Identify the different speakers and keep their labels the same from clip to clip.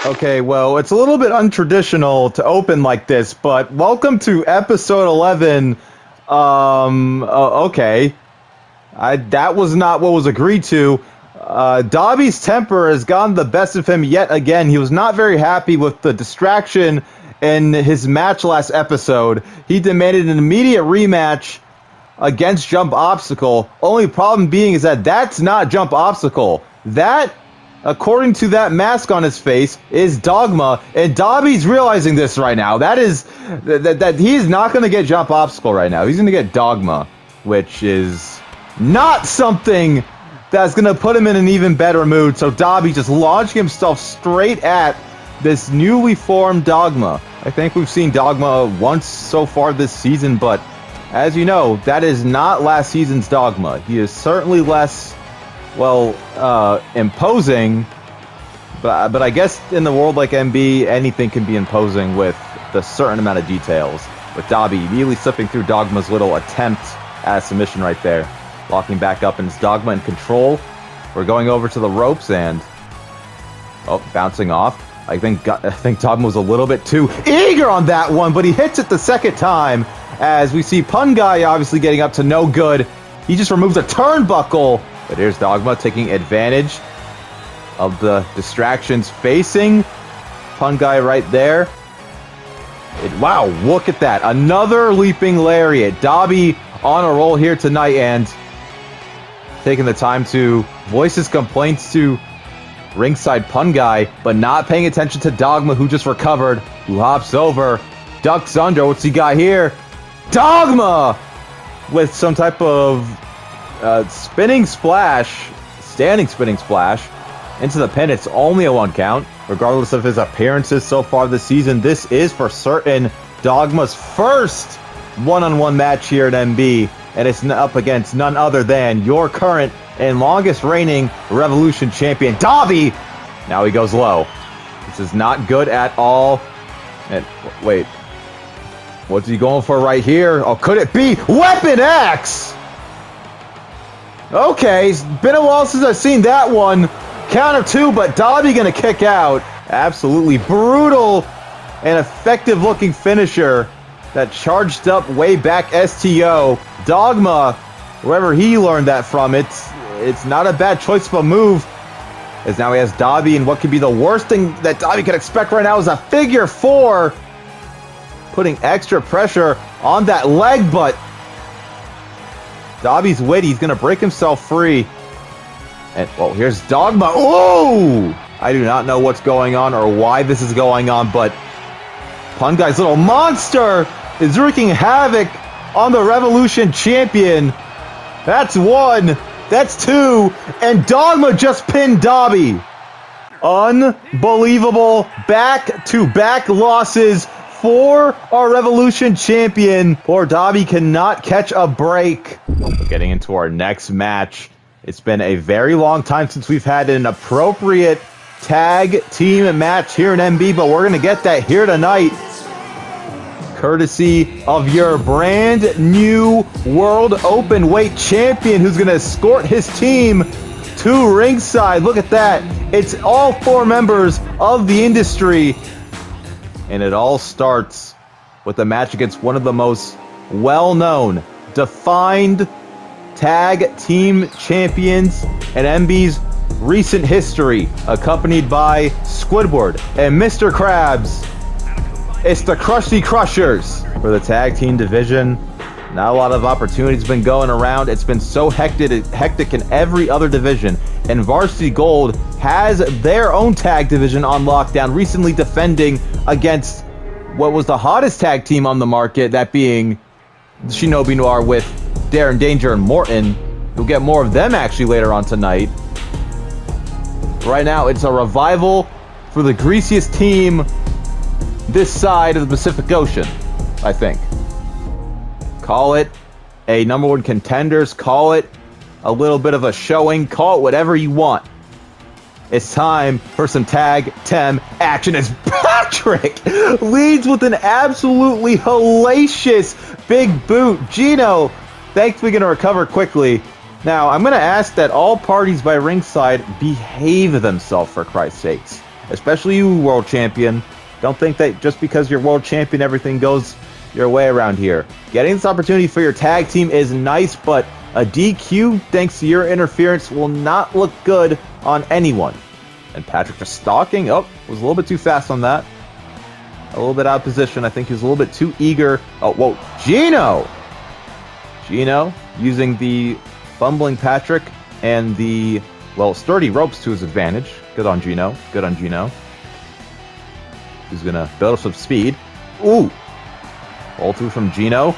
Speaker 1: Okay, well, it's a little bit untraditional to open like this, but welcome to episode 11. Okay. That was not what was agreed to. Dabi's temper has gotten the best of him yet again. He was not very happy with the distraction in his match last episode. He demanded an immediate rematch against Jump Obstacle. Only problem being is that that's not Jump Obstacle. That, according to that mask on his face, is Dogma, and Dabi's realizing this right now. That he's not going to get Jump Obstacle right now. He's going to get Dogma, which is not something that's going to put him in an even better mood. So Dabi just launching himself straight at this newly formed Dogma. I think we've seen Dogma once so far this season, but as you know, that is not last season's Dogma. He is certainly less, well, imposing, but I guess in the world like MB, anything can be imposing with the certain amount of details. With Dabi immediately slipping through Dogma's little attempt at a submission right there. Locking back up, and it's Dogma in control. We're going over to the ropes, and bouncing off. I think Dogma was a little bit too eager on that one, but he hits it the second time. As we see Pungi obviously getting up to no good. He just removes a turnbuckle. But here's Dogma taking advantage of the distractions facing Pungi right there. Wow, look at that. Another leaping lariat. Dabi on a roll here tonight, and taking the time to voice his complaints to ringside Pungi, but not paying attention to Dogma, who just recovered, who hops over, ducks under. What's he got here? Dogma! With some type of spinning splash, standing spinning splash, into the pin. It's only a 1 count. Regardless of his appearances so far this season, this is for certain Dogma's first one-on-one match here at MB, and it's up against none other than your current and longest reigning Revolution champion, Dabi! Now he goes low. This is not good at all. And wait, what's he going for right here? Oh, could it be Weapon X? Okay, it's been a while since I've seen that one. Counter 2, but Dabi gonna kick out. Absolutely brutal and effective looking finisher that charged up way back STO. Dogma, wherever he learned that from, it's not a bad choice of a move. As now he has Dabi, and what could be the worst thing that Dabi can expect right now is a figure 4. Putting extra pressure on that leg, but Dabi's witty. He's going to break himself free. And, well, here's Dogma. Ooh! I do not know what's going on or why this is going on, but Pungi's little monster is wreaking havoc on the Revolution champion. That's 1. That's 2. And Dogma just pinned Dabi. Unbelievable back-to-back losses for our Revolution champion. Poor Dabi cannot catch a break. Getting into our next match. It's been a very long time since we've had an appropriate tag team match here in MB, but we're going to get that here tonight. Courtesy of your brand new World Open Weight champion, who's going to escort his team to ringside. Look at that. It's all 4 members of the industry. And it all starts with a match against one of the most well-known, defined tag team champions in MB's recent history, accompanied by Squidward and Mr. Krabs. It's the Krusty Crushers for the tag team division. Not a lot of opportunities been going around. It's been so hectic in every other division. And Varsity Gold has their own tag division on lockdown, recently defending against what was the hottest tag team on the market, that being Shinobi Noir with Darren Danger and Morton. You'll get more of them actually later on tonight. Right now, it's a revival for the greasiest team this side of the Pacific Ocean, I think. Call it a number 1 contenders, call it a little bit of a showing, call it whatever you want. It's time for some tag team action as Patrick leads with an absolutely hellacious big boot. Gino, thankfully going to recover quickly. Now, I'm going to ask that all parties by ringside behave themselves, for Christ's sakes. especially you, world champion. Don't think that just because you're world champion, everything goes your way around here. Getting this opportunity for your tag team is nice, but a DQ, thanks to your interference, will not look good on anyone. And Patrick just stalking. Oh, was a little bit too fast on that. A little bit out of position. I think he was a little bit too eager. Oh, whoa. Gino using the fumbling Patrick and the, well, sturdy ropes to his advantage. Good on Gino. Good on Gino. He's going to build up some speed. Ooh. Roll through from Gino.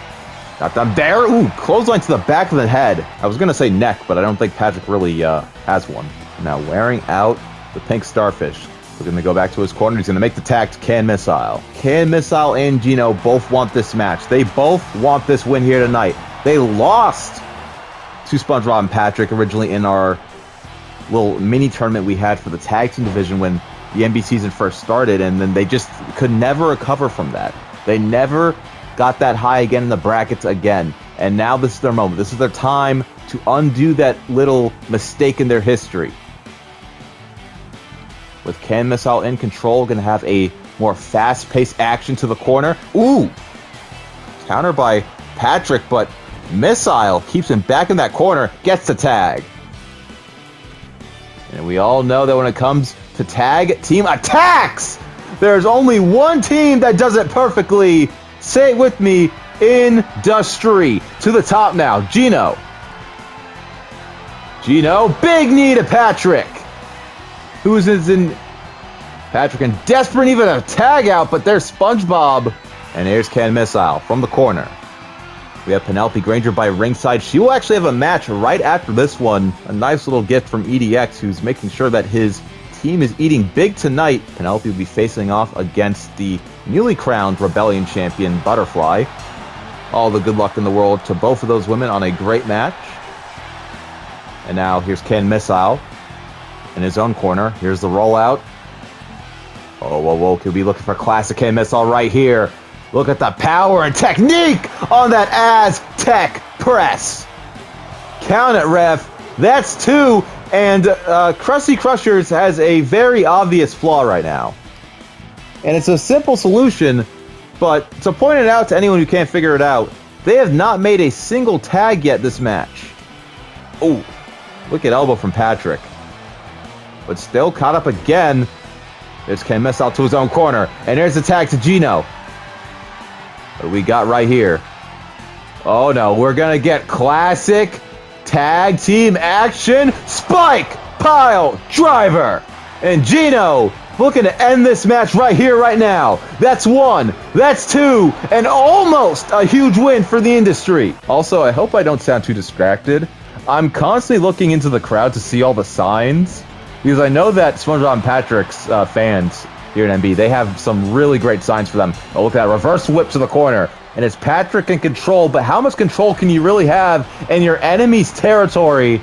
Speaker 1: Got them there. Ooh, clothesline to the back of the head. I was going to say neck, but I don't think Patrick really has one. Now wearing out the pink starfish. We're going to go back to his corner. He's going to make the tag to Can Missile. Can Missile and Gino both want this match. They both want this win here tonight. They lost to SpongeBob and Patrick originally in our little mini tournament we had for the tag team division when the NB season first started, and then they just could never recover from that. They never got that high again in the brackets again. And now this is their moment. This is their time to undo that little mistake in their history. With Can Missile in control, going to have a more fast-paced action to the corner. Ooh! Counter by Patrick, but Missile keeps him back in that corner, gets the tag. And we all know that when it comes to tag team attacks, there's only one team that does it perfectly. Say it with me, Industry. To the top now, Gino. Big knee to Patrick. Who's in Patrick in desperate need of a tag out, but there's SpongeBob. And here's Can Missile from the corner. We have Penelope Granger by ringside. She will actually have a match right after this one. A nice little gift from EDX, who's making sure that his team is eating big tonight. Penelope will be facing off against the newly crowned Rebellion champion, Butterfly. All the good luck in the world to both of those women on a great match. And now here's Can Missile in his own corner. Here's the rollout. Oh, whoa. Could be looking for classic Can Missile right here. Look at the power and technique on that Aztec press. Count it, ref. That's two. And Krusty Crushers has a very obvious flaw right now. And it's a simple solution, but to point it out to anyone who can't figure it out, they have not made a single tag yet this match. Oh, look at elbow from Patrick. But still caught up again. There's Can Missile to his own corner. And there's the tag to Gino. What do we got right here? Oh no, we're going to get classic tag team action. Spike Pile Driver. And Gino looking to end this match right here, right now. That's one. That's two. And almost a huge win for the Industry. Also, I hope I don't sound too distracted. I'm constantly looking into the crowd to see all the signs, because I know that SpongeBob and Patrick's fans here in MB, they have some really great signs for them. Oh, look at that reverse whip to the corner. And it's Patrick in control, but how much control can you really have in your enemy's territory?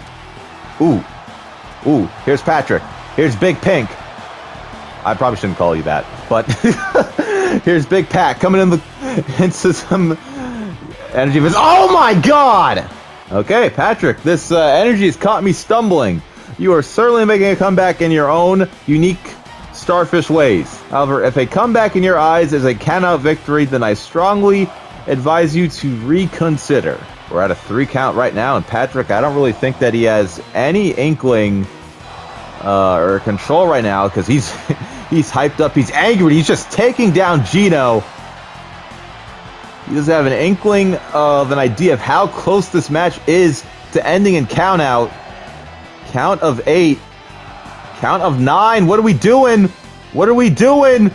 Speaker 1: Ooh, here's Patrick. Here's Big Pink. I probably shouldn't call you that, but here's Big Pat coming into some energy. Oh my God! Okay, Patrick, this energy has caught me stumbling. You are certainly making a comeback in your own unique starfish ways. However, if a comeback in your eyes is a count-out victory, then I strongly advise you to reconsider. We're at a 3 count right now, and Patrick, I don't really think that he has any inkling or control right now, because he's hyped up, he's angry, he's just taking down Gino. He doesn't have an inkling of an idea of how close this match is to ending in count-out. Count of 8. Count of 9. What are we doing? What are we doing?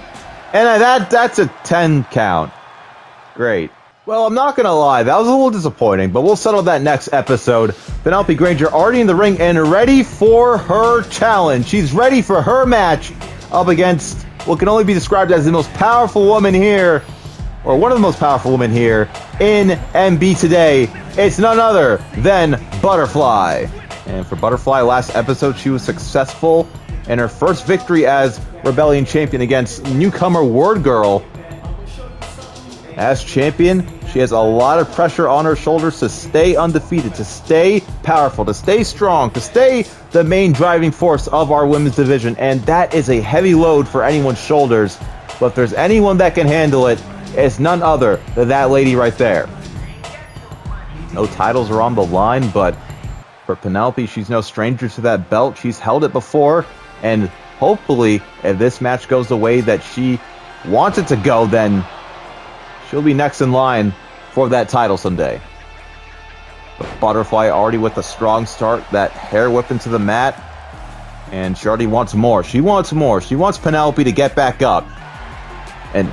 Speaker 1: And that's a 10 count. Great. Well, I'm not going to lie. That was a little disappointing, but we'll settle that next episode. Penelope Granger already in the ring and ready for her challenge. She's ready for her match up against what can only be described as the most powerful woman here, or one of the most powerful women here in MB today. It's none other than Butterfly. And for Butterfly, last episode, she was successful in her first victory as Rebellion champion against newcomer Word Girl. As champion, she has a lot of pressure on her shoulders to stay undefeated, to stay powerful, to stay strong, to stay the main driving force of our women's division. And that is a heavy load for anyone's shoulders. But if there's anyone that can handle it, it's none other than that lady right there. No titles are on the line, but for Penelope, she's no stranger to that belt. She's held it before, and hopefully, if this match goes the way that she wants it to go, then she'll be next in line for that title someday. But Butterfly already with a strong start, that hair whip into the mat, and she already wants more. She wants more. She wants Penelope to get back up. And,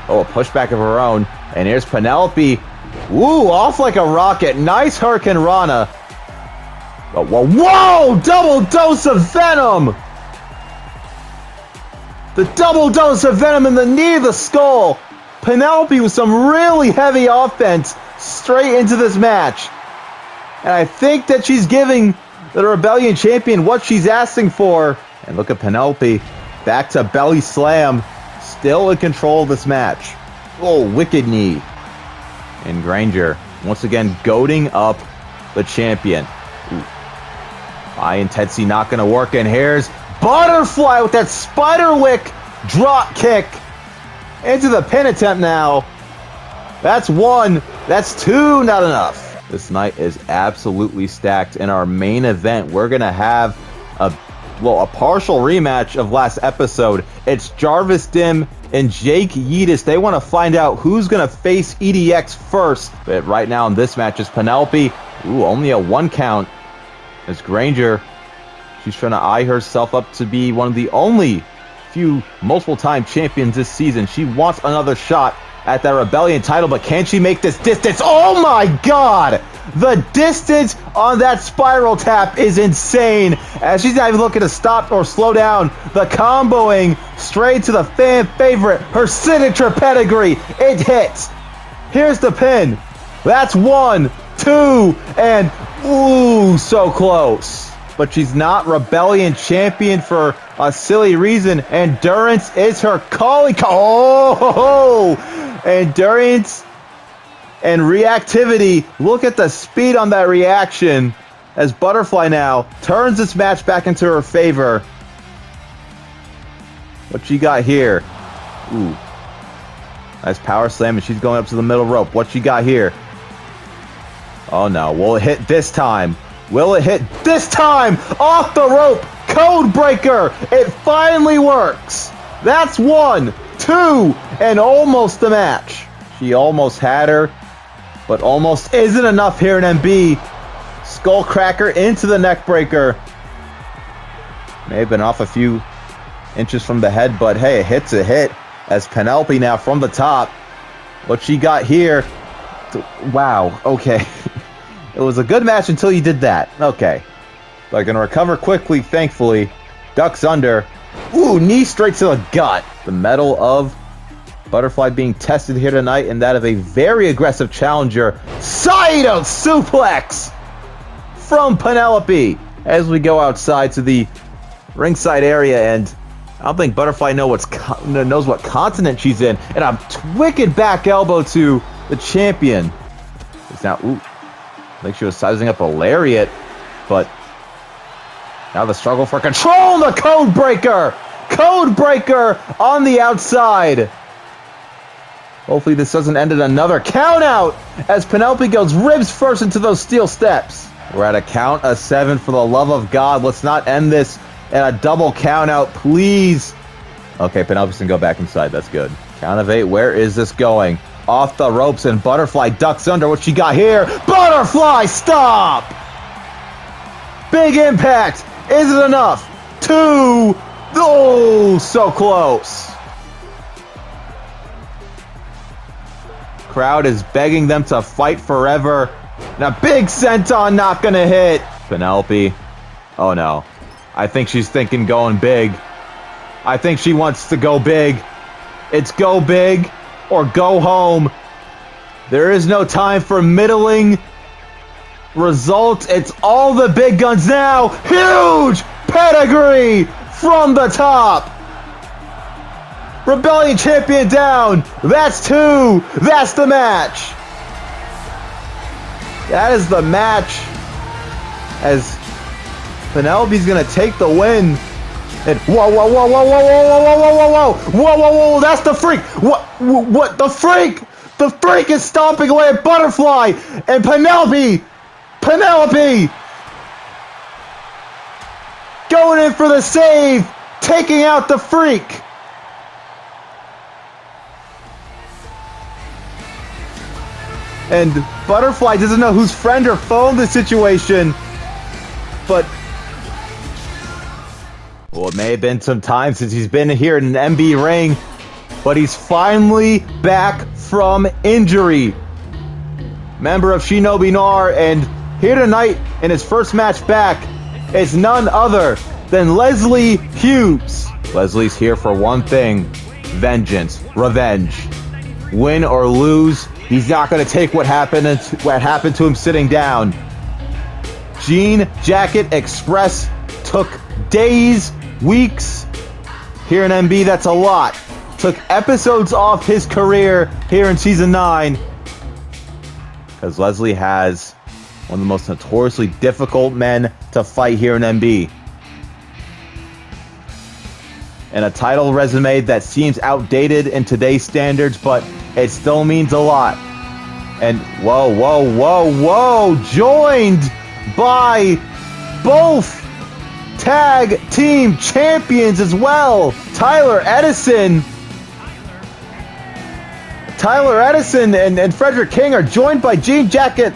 Speaker 1: a pushback of her own. And here's Penelope. Woo, off like a rocket. Nice Hurricane Rana. Oh, whoa, double dose of venom. The double dose of venom in the knee of the skull. Penelope with some really heavy offense straight into this match. And I think that she's giving the Rebellion champion what she's asking for. And look at Penelope. Back to belly slam. Still in control of this match. Oh, wicked knee. And Granger once again goading up the champion. Ooh. High intensity not going to work. And here's Butterfly with that spiderwick drop kick into the pin attempt now. That's one. That's two. Not enough. This night is absolutely stacked. In our main event, we're going to have a partial rematch of last episode. It's Jarvis Dim and Jake Yeetus. They want to find out who's going to face EDX first. But right now in this match is Penelope. Ooh, only a 1 count. As Granger, she's trying to eye herself up to be one of the only few multiple-time champions this season. She wants another shot at that Rebellion title, but can she make this distance? Oh my god! The distance on that spiral tap is insane, as she's not even looking to stop or slow down. The comboing straight to the fan favorite, her signature pedigree. It hits. Here's the pin. That's 1, 2, and ooh, so close. But she's not Rebellion champion for a silly reason. Endurance is her calling. Oh, endurance and reactivity. Look at the speed on that reaction as Butterfly now turns this match back into her favor. What she got here? Ooh. Nice power slam, and she's going up to the middle rope. What she got here? Oh no, will it hit this time? Will it hit this time? Off the rope, code breaker. It finally works. That's 1, 2, and almost the match. She almost had her, but almost isn't enough here in MB. Skullcracker into the neck breaker. May have been off a few inches from the head, but hey, a hit's a hit. As Penelope now from the top. What she got here. Wow, okay. It was a good match until you did that. Okay. But going to recover quickly, thankfully. Ducks under. Ooh, knee straight to the gut. The medal of Butterfly being tested here tonight, and that of a very aggressive challenger. Side-out suplex from Penelope. As we go outside to the ringside area, and I don't think Butterfly knows what continent she's in. And a wicked back elbow to the champion. It's now, ooh. I think she was sizing up a lariat, but now the struggle for control. The code breaker! Code breaker on the outside. Hopefully this doesn't end in another count out as Penelope goes ribs first into those steel steps. We're at a count of 7. For the love of God, let's not end this in a double count out, please. Okay, Penelope's gonna go back inside. That's good. Count of 8. Where is this going? Off the ropes, and Butterfly ducks under. What she got here? Butterfly, stop! Big impact. Is it enough? 2. Oh, so close. Crowd is begging them to fight forever. And a big senton not gonna hit. Penelope. Oh no. I think she's thinking going big. I think she wants to go big. It's go big or go home. There is no time for middling results. It's all the big guns now. Huge pedigree from the top. Rebellion champion down. That's 2. That's the match. That is the match. As Penelope's gonna take the win. And whoa, whoa, whoa, whoa, whoa, whoa, whoa, whoa, whoa, whoa, whoa, whoa, whoa, that's the Freak. What, the Freak? The Freak is stomping away at Butterfly. And Penelope going in for the save, taking out the Freak. And Butterfly doesn't know whose friend or foe in this situation. But, well, it may have been some time since he's been here in an MB ring, but he's finally back from injury. Member of Shinobi Noir, and here tonight in his first match back is none other than Leslie Hughes. Leslie's here for one thing: vengeance, revenge. Win or lose, he's not going to take what happened to him sitting down. Jean Jacket Express took days, weeks. Here in MB, that's a lot. Took episodes off his career here in Season 9. Because Leslie has one of the most notoriously difficult men to fight here in MB. And a title resume that seems outdated in today's standards, but it still means a lot. And whoa, whoa, whoa, whoa! Joined by both tag team champions as well. Tyler Edison and Frederick King are joined by Jean Jacket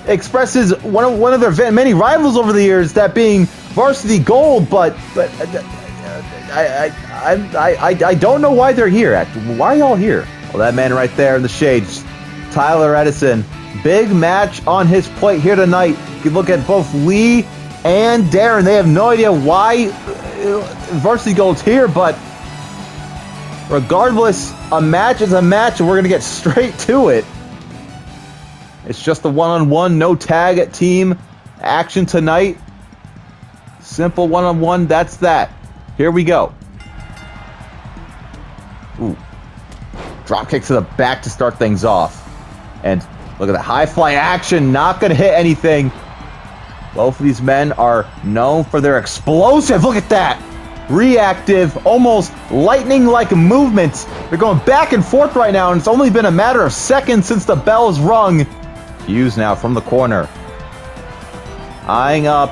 Speaker 1: Express's one of their many rivals over the years, that being Varsity Gold. But I don't know why they're here. Why are y'all here? Well, that man right there in the shades, Tyler Edison. Big match on his plate here tonight. You can look at both Lee and Darren. They have no idea why Varsity Gold's here, but regardless, a match is a match, and we're going to get straight to it. It's just the one-on-one, no tag team action tonight. Simple one-on-one, that's that. Here we go. Ooh. Drop kick to the back to start things off. And look at the high fly action, not going to hit anything. Both of these men are known for their explosive, look at that, reactive, almost lightning-like movements. They're going back and forth right now, and it's only been a matter of seconds since the bell's rung. Hughes now from the corner. Eyeing up.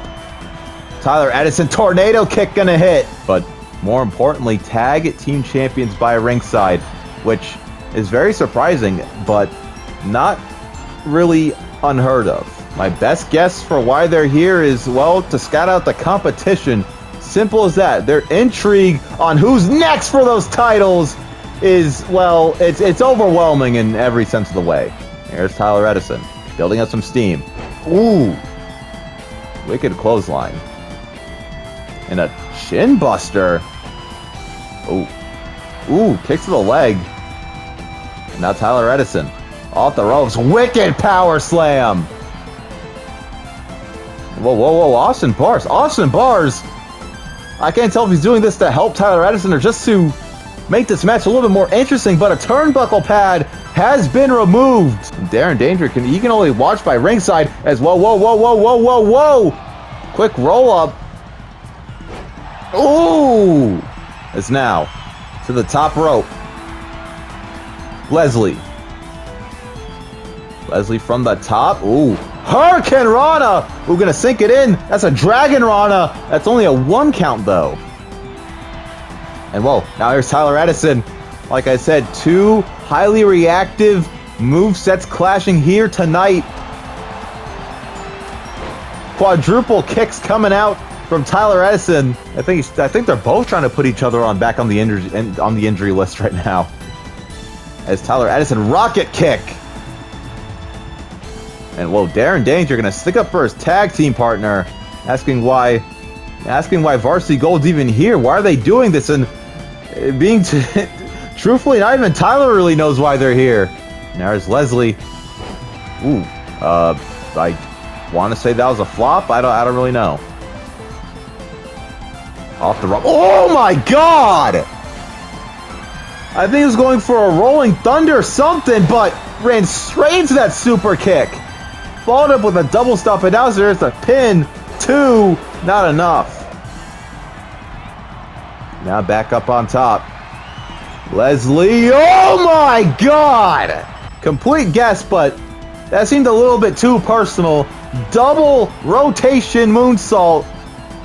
Speaker 1: Tyler Edison, tornado kick gonna hit. But more importantly, tag team champions by ringside, which is very surprising, but not really unheard of. My best guess for why they're here is, well, to scout out the competition. Simple as that. Their intrigue on who's next for those titles is, well, it's overwhelming in every sense of the way. Here's Tyler Edison, building up some steam. Ooh. Wicked clothesline. And a shin buster. Ooh. Ooh, kicks to the leg. And now Tyler Edison. Off the ropes. Wicked power slam. Whoa, whoa, whoa. Austin Bars. Austin Bars. I can't tell if he's doing this to help Tyler Edison or just to make this match a little bit more interesting, but a turnbuckle pad has been removed. Darren Danger can only watch by ringside as whoa, whoa, whoa, whoa, whoa, whoa, whoa. Quick roll up. Ooh. It's now to the top rope. Leslie from the top. Ooh. Hurricane Rana. We're gonna sink it in. That's a Dragon Rana. That's only a 1 count though. And whoa, now here's Tyler Edison. Like I said, 2 highly reactive movesets clashing here tonight. Quadruple kicks coming out from Tyler Edison. I think they're both trying to put each other back on the injury list right now. As Tyler Edison rocket kick. And whoa, Darren Danger gonna stick up for his tag team partner, asking why Varsity Gold's even here. Why are they doing this? And being truthfully, not even Tyler really knows why they're here. And there's Leslie. Ooh, I want to say that was a flop. I don't really know. Off the rope. Oh my God! I think he was going for a rolling thunder or something, but ran straight into that super kick. Followed up with a double stomp, and now there's a pin. 2, not enough. Now back up on top. Leslie, oh my God! Complete guess, but that seemed a little bit too personal. Double rotation moonsault.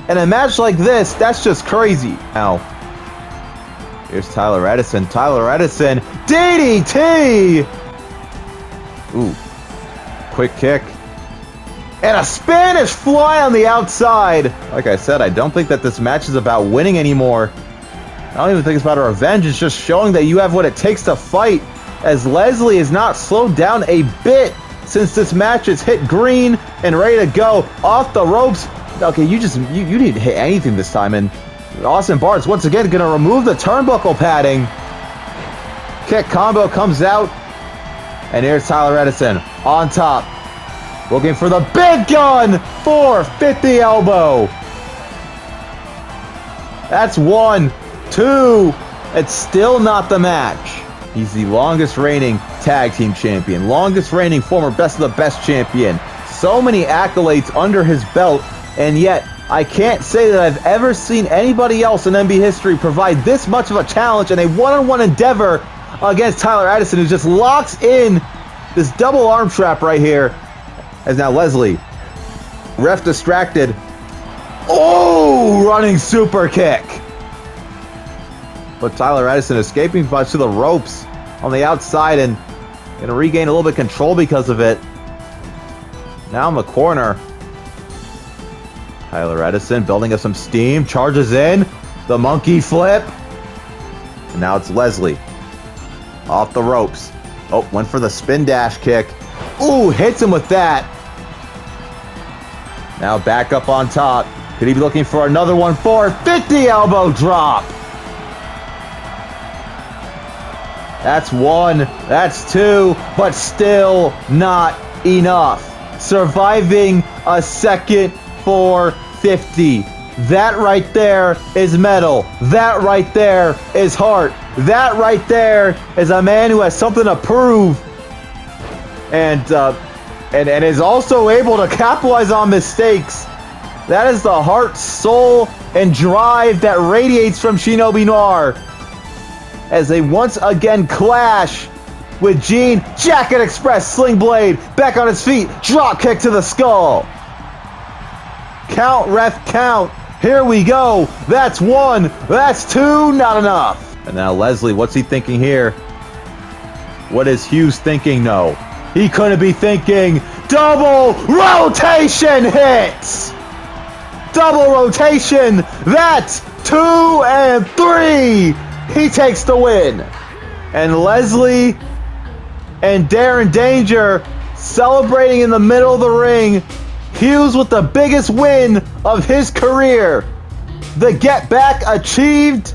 Speaker 1: In a match like this, that's just crazy. Now, here's Tyler Edison. Tyler Edison, DDT! Ooh, quick kick. And a Spanish fly on the outside. Like I said, I don't think that this match is about winning anymore. I don't even think it's about a revenge. It's just showing that you have what it takes to fight, as Leslie is not slowed down a bit since this match is hit green and ready to go. Off the ropes. Okay, you didn't hit anything this time. And Austin Barnes once again going to remove the turnbuckle padding. Kick combo comes out. And here's Tyler Edison on top. Looking for the big gun. 450 elbow. That's 1, 2. It's still not the match. He's the longest reigning tag team champion. Longest reigning former best of the best champion. So many accolades under his belt. And yet, I can't say that I've ever seen anybody else in NBA history provide this much of a challenge in a one-on-one endeavor against Tyler Edison, who just locks in this double arm trap right here. As now Leslie, ref distracted. Oh, running super kick. But Tyler Edison escaping to the ropes on the outside and going to regain a little bit of control because of it. Now in the corner. Tyler Edison building up some steam, charges in, the monkey flip. And now it's Leslie. Off the ropes. Oh, went for the spin dash kick. Ooh, hits him with that. Now back up on top. Could he be looking for another one? 450 elbow drop. That's 1, that's 2, but still not enough. Surviving a second 450. That right there is metal. That right there is heart. That right there is a man who has something to prove. And is also able to capitalize on mistakes. That is the heart, soul, and drive that radiates from Shinobi Noir. As they once again clash with Gene. Jacket Express, Sling Blade, back on his feet, drop kick to the skull. Count, ref, count. Here we go. That's 1, that's 2, not enough. And now Leslie, what's he thinking here? What is Hughes thinking? No. He couldn't be thinking double rotation hits. Double rotation. That's 2 and 3. He takes the win. And Leslie and Darren Danger celebrating in the middle of the ring. Hughes with the biggest win of his career. The get back achieved.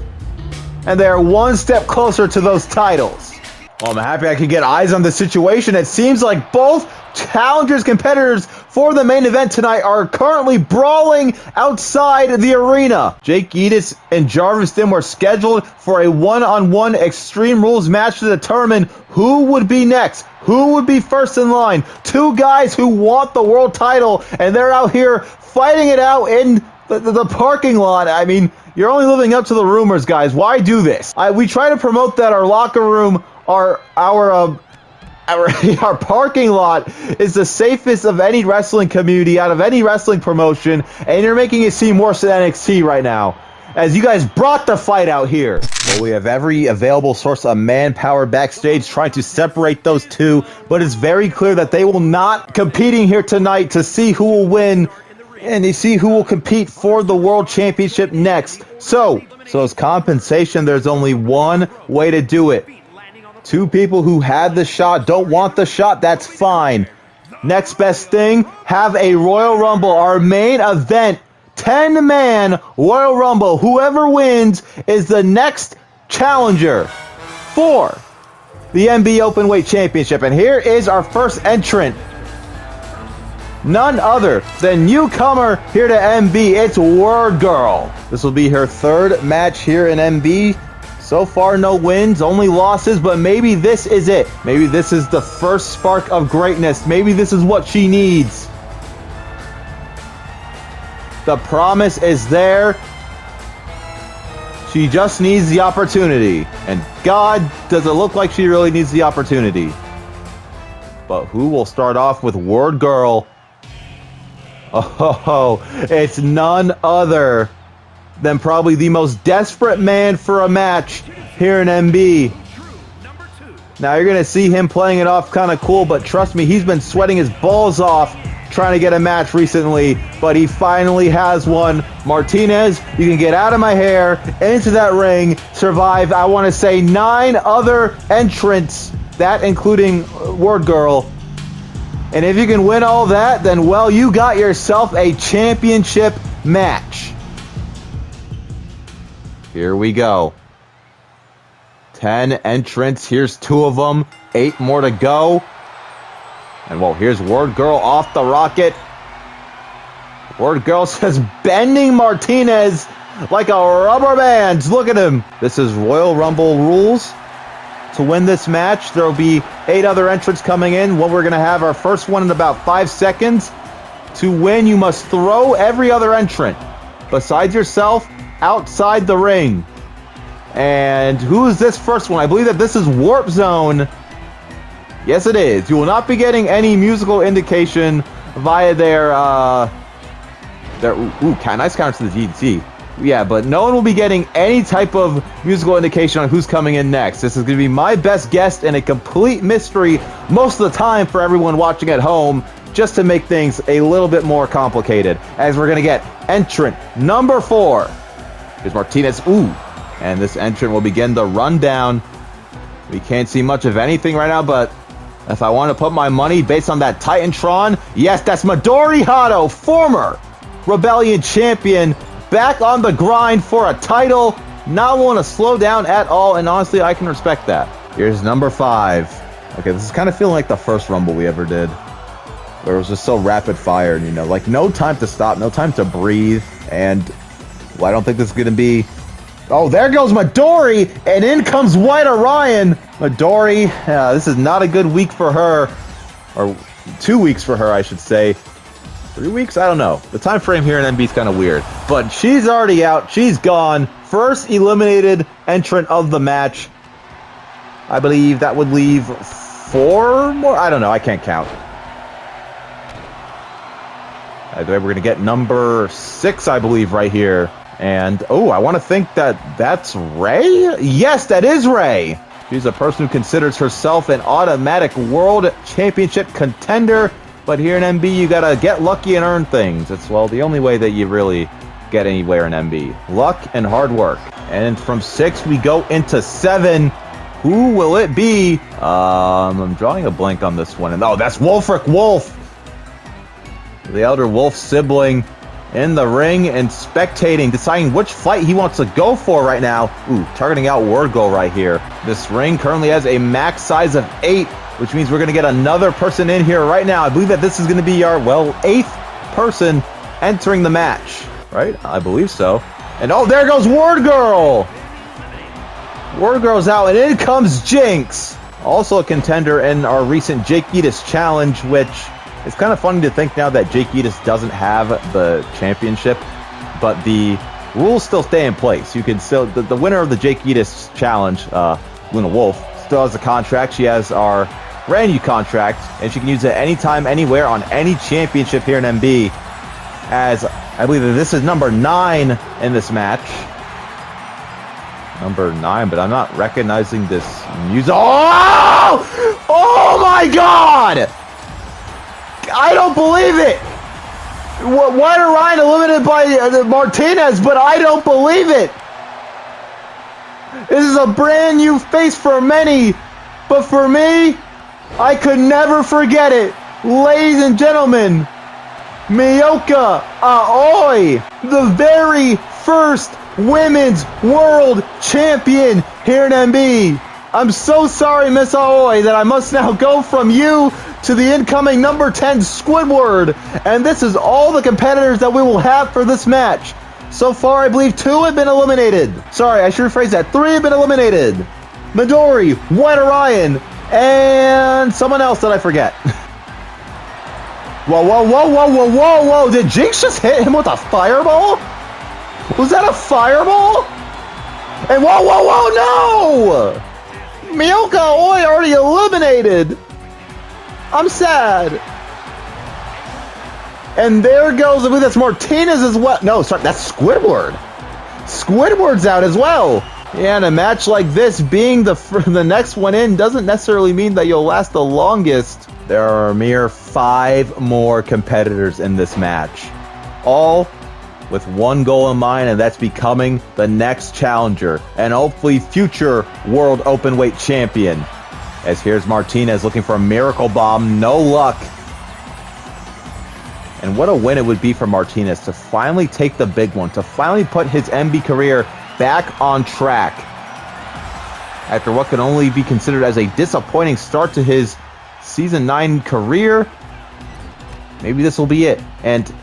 Speaker 1: And they're one step closer to those titles. Well, I'm happy I could get eyes on the situation. It seems like both challengers competitors for the main event tonight are currently brawling outside the arena. Jake Edis and Jarvis Dim were scheduled for a one-on-one Extreme Rules match to determine who would be next, who would be first in line. Two guys who want the world title, and they're out here fighting it out in the parking lot. I mean, you're only living up to the rumors, guys. Why do this? We try to promote that our locker room, our parking lot is the safest of any wrestling community, out of any wrestling promotion, and you're making it seem worse than NXT right now, as you guys brought the fight out here. Well, we have every available source of manpower backstage trying to separate those two, but it's very clear that they will not competing here tonight to see who will win and to see who will compete for the World Championship next. So as compensation, there's only one way to do it. Two people who had the shot don't want the shot. That's fine. Next best thing, have a Royal Rumble. Our main event, 10-man Royal Rumble. Whoever wins is the next challenger for the MB Openweight Championship. And here is our first entrant. None other than newcomer here to MB. It's Word Girl. This will be her third match here in MB. So far, no wins, only losses, but maybe this is it. Maybe this is the first spark of greatness. Maybe this is what she needs. The promise is there. She just needs the opportunity. And God, does it look like she really needs the opportunity. But who will start off with Word Girl? Oh, it's none other than probably the most desperate man for a match here in MB. Now you're going to see him playing it off kind of cool, but trust me, he's been sweating his balls off trying to get a match recently, but he finally has one. Martinez, you can get out of my hair, into that ring, survive, I want to say 9 other entrants, that including Word Girl. And if you can win all that, then, well, you got yourself a championship match. Here we go. 10 entrants. Here's 2 of them. 8 more to go. And, well, here's Word Girl off the rocket. Word Girl says bending Martinez like a rubber band. Look at him. This is Royal Rumble rules. To win this match, there will be 8 other entrants coming in. Well, we're going to have our first one in about 5 seconds. To win, you must throw every other entrant besides yourself outside the ring. And who is this first one? I believe that this is Warp Zone. Yes, it is. You will not be getting any musical indication via their nice counter to the DDT. Yeah, but no one will be getting any type of musical indication on who's coming in next. This is going to be my best guess and a complete mystery most of the time for everyone watching at home, just to make things a little bit more complicated. As we're going to get entrant number 4. Here's Martinez. Ooh. And this entrant will begin the rundown. We can't see much of anything right now, but if I want to put my money based on that Titantron, yes, that's Midori Hato, former Rebellion champion, back on the grind for a title, not willing to slow down at all, and honestly, I can respect that. Here's number 5. Okay, this is kind of feeling like the first Rumble we ever did, where it was just so rapid fire, you know, like no time to stop, no time to breathe, and well, I don't think this is going to be... Oh, there goes Midori, and in comes White Orion. Midori, this is not a good week for her, or 2 weeks for her, I should say. 3 weeks? I don't know. The time frame here in MB is kind of weird. But she's already out. She's gone. First eliminated entrant of the match. I believe that would leave 4 more? I don't know. I can't count. We're going to get number 6, I believe, right here. And, oh, I want to think that that's Ray? Yes, that is Ray. She's a person who considers herself an automatic world championship contender. But here in MB, you got to get lucky and earn things. It's, well, the only way that you really get anywhere in MB. Luck and hard work. And from 6, we go into 7. Who will it be? I'm drawing a blank on this one. And, oh, that's Wolfric Wolf. The elder Wolf sibling in the ring and spectating, deciding which fight he wants to go for right now. Ooh, targeting out Word Girl right here. This ring currently has a max size of 8, which means we're going to get another person in here right now. I believe that this is going to be our, well, 8th person entering the match, right? I believe so. And oh, there goes Word Girl. Word Girl's out, and in comes Jinx. Also a contender in our recent Jake Edis challenge, which... It's kind of funny to think now that Jake Edis doesn't have the championship, but the rules still stay in place. You can still, the winner of the Jake Edis challenge, Luna Wolf, still has a contract. She has our brand new contract, and she can use it anytime, anywhere, on any championship here in MB. As I believe that this is number 9 in this match. Number 9, but I'm not recognizing this music. Oh! Oh my God! I don't believe it! White Orion eliminated by Martinez, but I don't believe it! This is a brand new face for many, but for me, I could never forget it. Ladies and gentlemen, Miyoka Aoi, the very first women's world champion here in MB. I'm so sorry, Miss Aoi, that I must now go from you to the incoming number 10 Squidward. And this is all the competitors that we will have for this match. So far, I believe 2 have been eliminated. Sorry, I should rephrase that. 3 have been eliminated. Midori, White Orion, and someone else that I forget. Whoa, whoa, whoa, whoa, whoa, whoa, whoa. Did Jinx just hit him with a fireball? Was that a fireball? And whoa, whoa, whoa, no! Miyoka Oi already eliminated. I'm sad. And there goes, I believe that's Martinez as well. No, sorry, that's Squidward. Squidward's out as well. Yeah, and a match like this, being the next one in, doesn't necessarily mean that you'll last the longest. There are a mere 5 more competitors in this match, all with one goal in mind, and that's becoming the next challenger and hopefully future World Openweight Champion. As here's Martinez looking for a miracle bomb, no luck. And what a win it would be for Martinez to finally take the big one, to finally put his MB career back on track after what can only be considered as a disappointing start to his Season 9 career. Maybe this will be it. And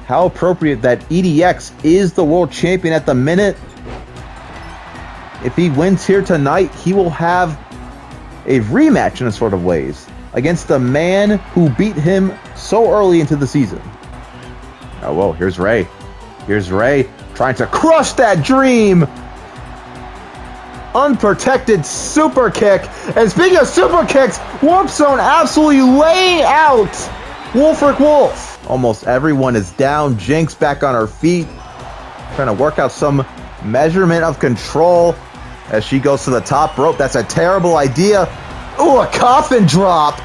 Speaker 1: how appropriate that EDX is the world champion at the minute. If he wins here tonight, he will have a rematch in a sort of ways against the man who beat him so early into the season. Oh, whoa, here's Ray. Here's Ray trying to crush that dream. Unprotected super kick. And speaking of super kicks, Warp Zone absolutely laying out Wolfric Wolf. Almost everyone is down. Jinx back on her feet, trying to work out some measurement of control as she goes to the top rope. That's a terrible idea. Ooh, a coffin drop.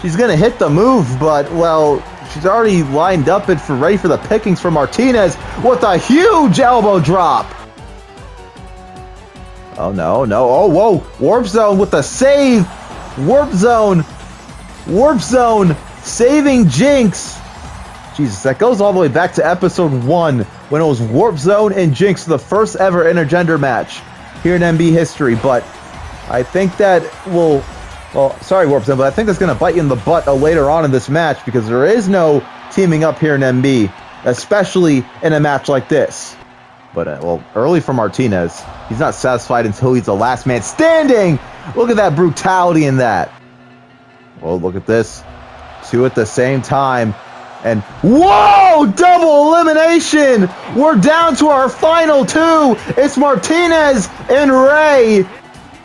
Speaker 1: She's going to hit the move, but, well, she's already lined up and ready for the pickings for Martinez with a huge elbow drop. Oh, no, no. Oh, whoa. Warp Zone with the save. Warp Zone. Warp Zone saving Jinx. Jesus, that goes all the way back to episode 1 when it was Warp Zone and Jinx, the first ever intergender match here in MB history. But I think that will, well, sorry Warp Zone, but I think that's going to bite you in the butt later on in this match because there is no teaming up here in MB, especially in a match like this. But, well, early for Martinez. He's not satisfied until he's the last man standing. Look at that brutality in that. Well, look at this. 2 at the same time. And, whoa! Double elimination! We're down to our final 2. It's Martinez and Ray.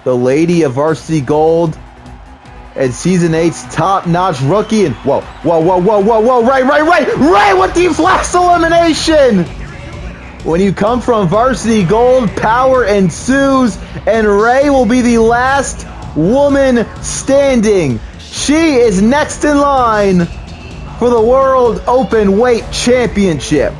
Speaker 1: The Lady of Varsity Gold. And Season 8's top-notch rookie. And, whoa, whoa, whoa, whoa, whoa, whoa. Ray with the last elimination! When you come from Varsity Gold, power ensues, and Ray will be the last woman standing. She is next in line for the World Openweight Championship.